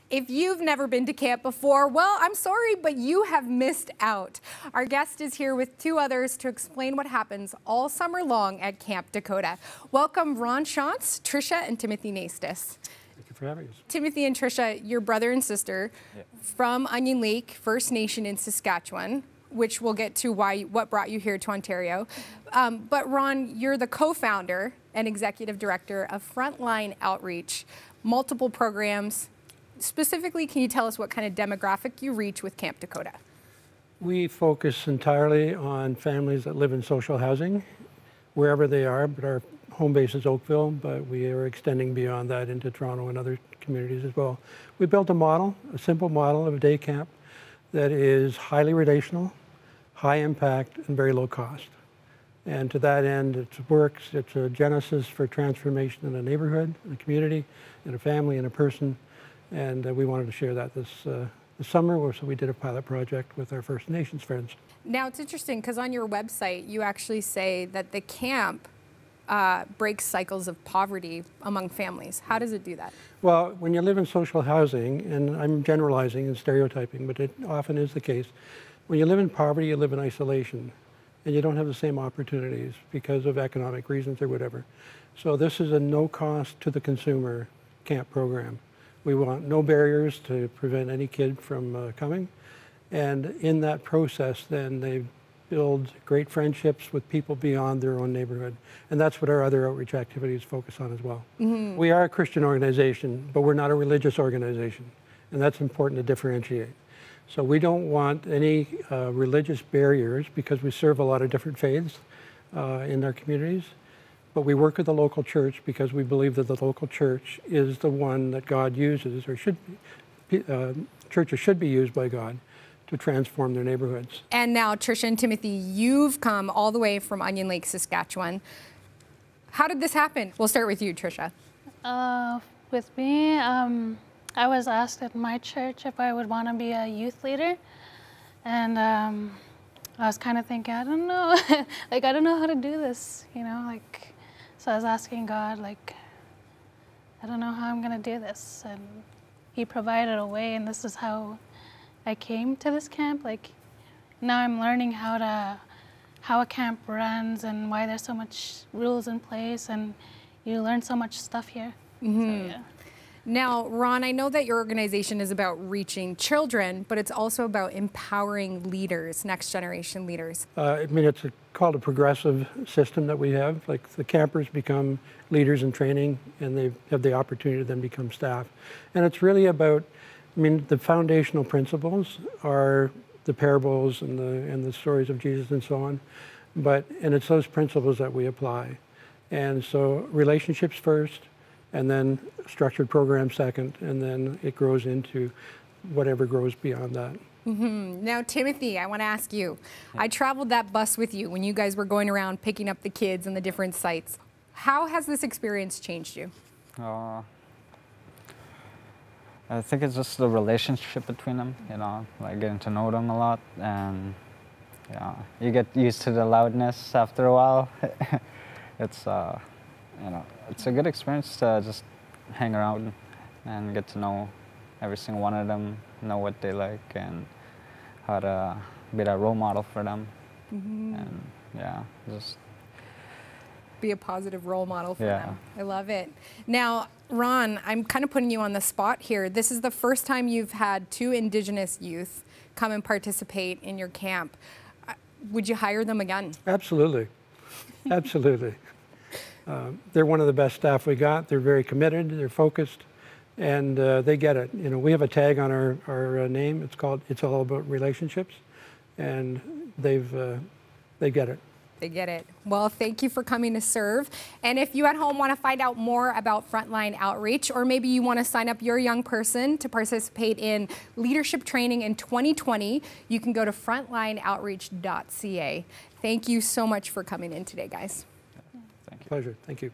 If you've never been to camp before, well, I'm sorry, but you have missed out. Our guest is here with two others to explain what happens all summer long at Camp Dakota. Welcome Ron Shantz, Tricia, and Timothy Naistus. Thank you for having us. Timothy and Tricia, your brother and sister from Onion Lake First Nation in Saskatchewan, which we'll get to what brought you here to Ontario. But Ron, you're the co-founder and executive director of Frontline Outreach, multiple programs. Specifically, can you tell us what kind of demographic you reach with Camp Dakota? We focus entirely on families that live in social housing, wherever they are, but our home base is Oakville, but we are extending beyond that into Toronto and other communities as well. We built a model, a simple model of a day camp that is highly relational, high impact, and very low cost. And to that end, it works. It's a genesis for transformation in a neighborhood, in a community, in a family, in a person. And we wanted to share that this summer, so we did a pilot project with our First Nations friends. Now, it's interesting because on your website, you actually say that the camp breaks cycles of poverty among families. How does it do that? Well, when you live in social housing, and I'm generalizing and stereotyping, but it often is the case, when you live in poverty, you live in isolation, and you don't have the same opportunities because of economic reasons or whatever. So this is a no-cost to the consumer camp program. We want no barriers to prevent any kid from coming. And in that process, then they build great friendships with people beyond their own neighborhood. And that's what our other outreach activities focus on as well. Mm-hmm. We are a Christian organization, but we're not a religious organization. And that's important to differentiate. So we don't want any religious barriers because we serve a lot of different faiths in our communities. But we work with the local church because we believe that the local church is the one that God uses, or should be, churches should be used by God to transform their neighborhoods. And now, Tricia and Timothy, you've come all the way from Onion Lake, Saskatchewan. How did this happen? We'll start with you, Tricia. With me, I was asked at my church if I would want to be a youth leader. And I was kind of thinking, I don't know, like, I don't know how to do this, you know, like, so I was asking God, like, I don't know how I'm going to do this. And He provided a way, and this is how I came to this camp. Like, now I'm learning how a camp runs and why there's so much rules in place, and you learn so much stuff here. Mm-hmm. So, yeah. Now, Ron, I know that your organization is about reaching children, but it's also about empowering leaders, next generation leaders. I mean, it's called a progressive system that we have. Like, the campers become leaders in training, and they have the opportunity to then become staff. And it's really about, I mean, the foundational principles are the parables and the stories of Jesus and so on. And it's those principles that we apply. And so relationships first, and then structured program second, and then it grows into whatever grows beyond that. Mm-hmm. Now, Timothy, I want to ask you, I traveled that bus with you when you guys were going around picking up the kids in the different sites. How has this experience changed you? I think it's just the relationship between them, you know, like getting to know them a lot, and yeah, you get used to the loudness after a while. It's you know, it's a good experience to just hang around and get to know every single one of them, know what they like, and how to be that role model for them. Mm-hmm. And yeah, just be a positive role model for them. I love it. Now, Ron, I'm kind of putting you on the spot here. This is the first time you've had 2 Indigenous youth come and participate in your camp. Would you hire them again? Absolutely. Absolutely. They're one of the best staff we got. They're very committed, they're focused, and they get it. You know, we have a tag on our name. It's called "It's All About Relationships," and they get it. They get it. Well, thank you for coming to serve. And if you at home want to find out more about Frontline Outreach, or maybe you want to sign up your young person to participate in leadership training in 2020, you can go to frontlineoutreach.ca. Thank you so much for coming in today, guys. Pleasure. Thank you.